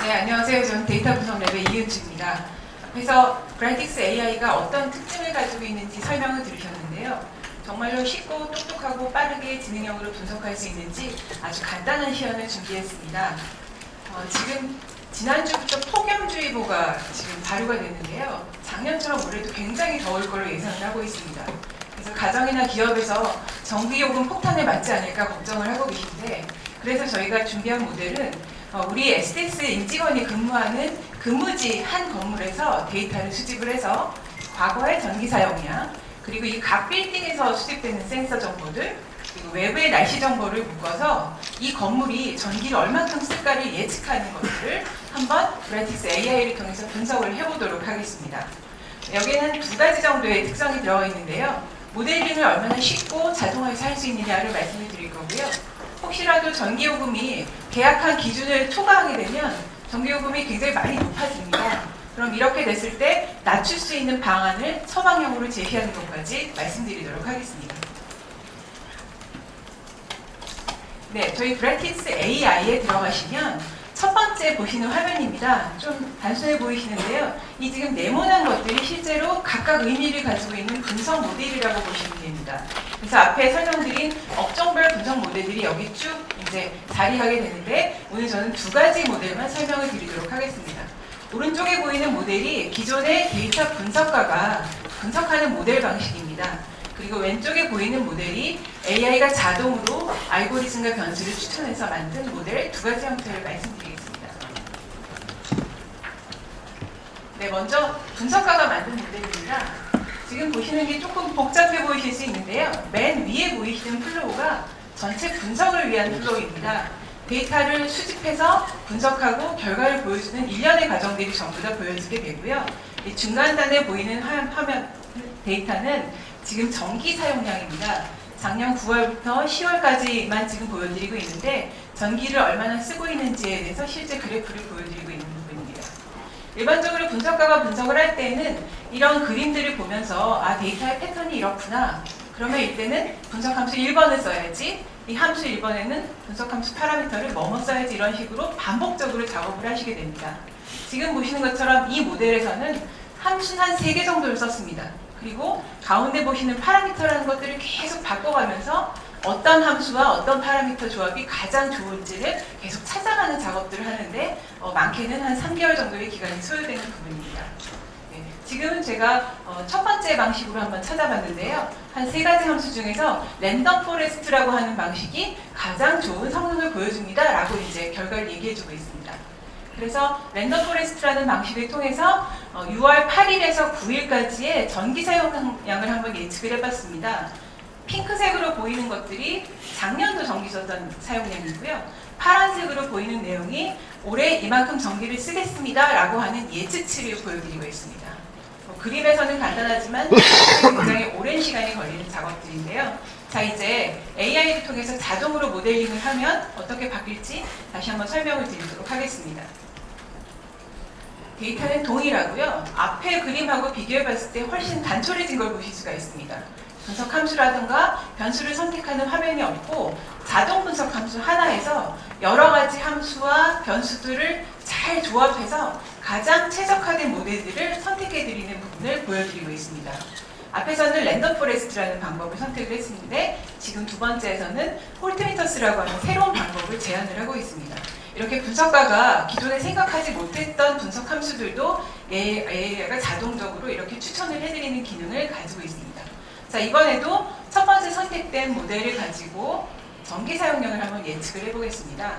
네, 안녕하세요. 저는 데이터 분석 랩의 이은주입니다. 앞에서 브라이틱스 AI가 어떤 특징을 가지고 있는지 설명을 들으셨는데요. 정말로 쉽고 똑똑하고 빠르게 지능형으로 분석할 수 있는지 아주 간단한 시연을 준비했습니다. 지금 지난주부터 폭염주의보가 지금 발효가 됐는데요. 작년처럼 올해도 굉장히 더울 걸로 예상을 하고 있습니다. 그래서 가정이나 기업에서 전기요금 폭탄에 맞지 않을까 걱정을 하고 계신데, 그래서 저희가 준비한 모델은 우리 SDS 임직원이 근무하는 근무지 한 건물에서 데이터를 수집을 해서 과거의 전기 사용량, 그리고 이 각 빌딩에서 수집되는 센서 정보들, 그리고 외부의 날씨 정보를 묶어서 이 건물이 전기를 얼마큼 쓸까를 예측하는 것들을 한번 브라이틱스 AI를 통해서 분석을 해보도록 하겠습니다. 여기에는 두 가지 정도의 특성이 들어가 있는데요. 모델링을 얼마나 쉽고 자동화해서 할 수 있느냐를 말씀을 드릴 거고요. 혹시라도 전기요금이 계약한 기준을 초과하게 되면 전기요금이 굉장히 많이 높아집니다. 그럼 이렇게 됐을 때 낮출 수 있는 방안을 처방형으로 제시하는 것까지 말씀드리도록 하겠습니다. 네, 저희 브라이틱스 AI에 들어가시면 첫 번째 보시는 화면입니다. 좀 단순해 보이시는데요. 이 지금 네모난 것들이 실제로 각각 의미를 가지고 있는 분석 모델이라고 보시면 됩니다. 그래서 앞에 설명드린 업종별 분석 모델들이 여기 쭉 이제 자리하게 되는데, 오늘 저는 두 가지 모델만 설명을 드리도록 하겠습니다. 오른쪽에 보이는 모델이 기존의 데이터 분석가가 분석하는 모델 방식입니다. 그리고 왼쪽에 보이는 모델이 AI가 자동으로 알고리즘과 변수를 추천해서 만든 모델 두 가지 형태를 말씀드리겠습니다. 네, 먼저 분석가가 만든 모델입니다. 지금 보시는 게 조금 복잡해 보이실 수 있는데요. 맨 위에 보이시는 플로우가 전체 분석을 위한 플로우입니다. 데이터를 수집해서 분석하고 결과를 보여주는 일련의 과정들이 전부 다 보여지게 되고요. 이 중간단에 보이는 화면 데이터는 지금 전기 사용량입니다. 작년 9월부터 10월까지만 지금 보여드리고 있는데, 전기를 얼마나 쓰고 있는지에 대해서 실제 그래프를 보여드리고 있는 부분입니다. 일반적으로 분석가가 분석을 할 때는 이런 그림들을 보면서 데이터의 패턴이 이렇구나, 그러면 이때는 분석함수 1번을 써야지, 이 함수 1번에는 분석함수 파라미터를 뭐뭐 써야지, 이런 식으로 반복적으로 작업을 하시게 됩니다. 지금 보시는 것처럼 이 모델에서는 함수 한 3개 정도를 썼습니다. 그리고 가운데 보시는 파라미터라는 것들을 계속 바꿔가면서 어떤 함수와 어떤 파라미터 조합이 가장 좋을지를 계속 찾아가는 작업들을 하는데, 많게는 한 3개월 정도의 기간이 소요되는 부분입니다. 네, 지금은 제가 첫 번째 방식으로 한번 찾아봤는데요. 한 3가지 함수 중에서 랜덤 포레스트라고 하는 방식이 가장 좋은 성능을 보여줍니다 라고 이제 결과를 얘기해주고 있습니다. 그래서 랜덤 포레스트라는 방식을 통해서 6월 8일에서 9일까지의 전기 사용량을 한번 예측을 해봤습니다. 핑크색으로 보이는 것들이 작년도 전기 썼던 사용량이고요. 파란색으로 보이는 내용이 올해 이만큼 전기를 쓰겠습니다 라고 하는 예측치를 보여드리고 있습니다. 그림에서는 간단하지만 굉장히 오랜 시간이 걸리는 작업들인데요. 자, 이제 AI를 통해서 자동으로 모델링을 하면 어떻게 바뀔지 다시 한번 설명을 드리도록 하겠습니다. 데이터는 동일하고요. 앞에 그림하고 비교해 봤을 때 훨씬 단촐해진 걸 보실 수가 있습니다. 분석 함수라든가 변수를 선택하는 화면이 없고, 자동 분석 함수 하나에서 여러 가지 함수와 변수들을 잘 조합해서 가장 최적화된 모델들을 선택해 드리는 부분을 보여드리고 있습니다. 앞에서는 랜덤 포레스트라는 방법을 선택을 했는데, 지금 두 번째에서는 홀트미터스라고 하는 새로운 방법을 제안을 하고 있습니다. 이렇게 분석가가 기존에 생각하지 못했던 분석 함수들도 AI가 자동적으로 이렇게 추천을 해드리는 기능을 가지고 있습니다. 자, 이번에도 첫 번째 선택된 모델을 가지고 전기 사용량을 한번 예측을 해보겠습니다.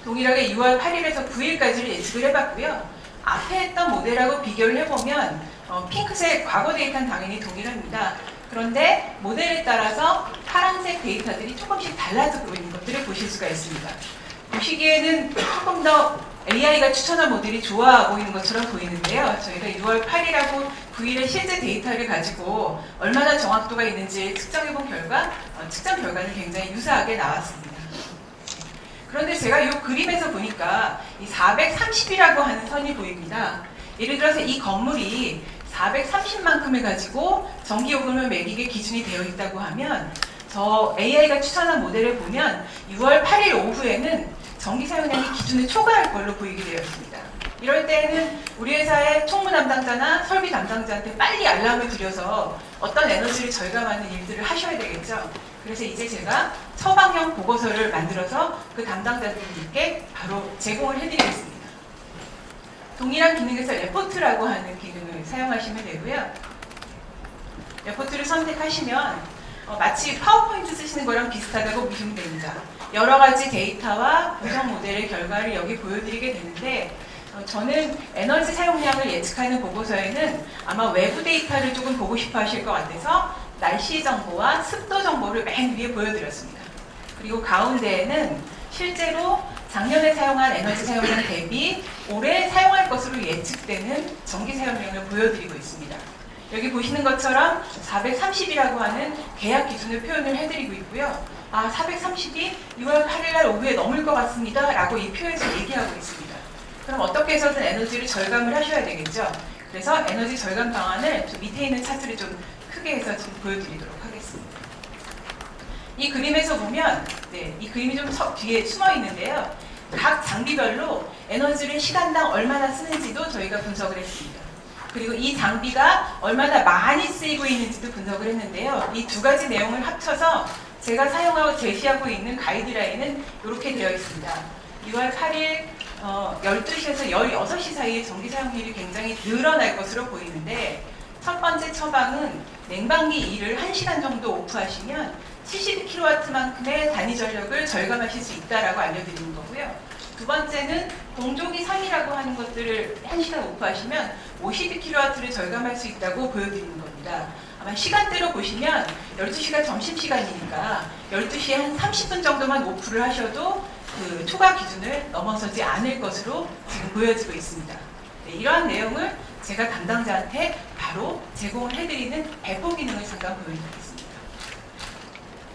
동일하게 6월 8일에서 9일까지를 예측을 해봤고요. 앞에 했던 모델하고 비교를 해보면 핑크색 과거 데이터는 당연히 동일합니다. 그런데 모델에 따라서 파란색 데이터들이 조금씩 달라져 보이는 것들을 보실 수가 있습니다. 보시기에는 조금 더 AI가 추천한 모델이 좋아 보이는 것처럼 보이는데요. 저희가 6월 8일하고 9일의 실제 데이터를 가지고 얼마나 정확도가 있는지 측정해 본 결과 측정 결과는 굉장히 유사하게 나왔습니다. 그런데 제가 이 그림에서 보니까 이 430이라고 하는 선이 보입니다. 예를 들어서 이 건물이 430만큼을 가지고 전기요금을 매기게 기준이 되어 있다고 하면 저 AI가 추천한 모델을 보면 6월 8일 오후에는 전기 사용량이 기준을 초과할 걸로 보이게 되어 있습니다. 이럴 때는 우리 회사의 총무 담당자나 설비 담당자한테 빨리 알람을 드려서 어떤 에너지를 절감하는 일들을 하셔야 되겠죠. 그래서 이제 제가 처방형 보고서를 만들어서 그 담당자들께 바로 제공을 해드리겠습니다. 동일한 기능에서 레포트라고 하는 기능을 사용하시면 되고요. 레포트를 선택하시면 마치 파워포인트 쓰시는 거랑 비슷하다고 보시면 됩니다. 여러 가지 데이터와 분석 모델의 결과를 여기 보여드리게 되는데 저는 에너지 사용량을 예측하는 보고서에는 아마 외부 데이터를 조금 보고 싶어 하실 것 같아서 날씨 정보와 습도 정보를 맨 위에 보여드렸습니다. 그리고 가운데에는 실제로 작년에 사용한 에너지 사용량 대비 올해 사용할 것으로 예측되는 전기 사용량을 보여드리고 있습니다. 여기 보시는 것처럼 430이라고 하는 계약 기준을 표현을 해드리고 있고요. 430이 6월 8일 날 오후에 넘을 것 같습니다. 라고 이 표에서 얘기하고 있습니다. 그럼 어떻게 해서든 에너지를 절감을 하셔야 되겠죠. 그래서 에너지 절감 방안을 밑에 있는 차트를 좀 크게 해서 지금 보여드리도록 하겠습니다. 이 그림에서 보면 이 그림이 좀 뒤에 숨어 있는데요. 각 장비별로 에너지를 시간당 얼마나 쓰는지도 저희가 분석을 했습니다. 그리고 이 장비가 얼마나 많이 쓰이고 있는지도 분석을 했는데요. 이 두 가지 내용을 합쳐서 제가 사용하고 제시하고 있는 가이드라인은 이렇게 되어 있습니다. 6월 8일 12시에서 16시 사이에 전기 사용률이 굉장히 늘어날 것으로 보이는데 첫 번째 처방은 냉방기 2를 1시간 정도 오프하시면 72kW만큼의 단위 전력을 절감하실 수 있다라고 알려드리는 거고요. 두 번째는 동조기 3이라고 하는 것들을 1시간 오프하시면 52kW를 절감할 수 있다고 보여드리는 겁니다. 아마 시간대로 보시면 12시가 점심시간이니까 12시에 한 30분 정도만 오프를 하셔도 그 초과 기준을 넘어서지 않을 것으로 지금 보여지고 있습니다. 이러한 내용을 제가 담당자한테 바로 제공을 해드리는 배포 기능을 잠깐 보여드리겠습니다.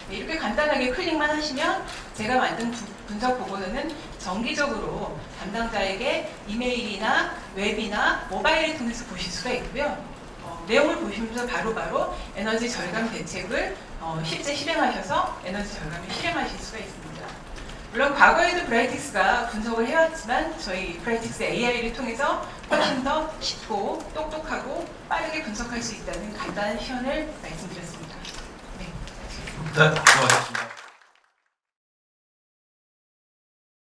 이렇게 간단하게 클릭만 하시면 제가 만든 분석 보고서는 정기적으로 담당자에게 이메일이나 웹이나 모바일을 통해서 보실 수가 있고요. 내용을 보시면서 바로바로 에너지 절감 대책을 실제 실행하셔서 에너지 절감을 실행하실 수가 있습니다. 물론 과거에도 브라이틱스가 분석을 해왔지만 저희 브라이틱스 AI를 통해서 훨씬 더 쉽고 똑똑하고 빠르게 분석할 수 있다는 간단한 시연을 말씀드렸습니다. 네, 수고하셨습니다.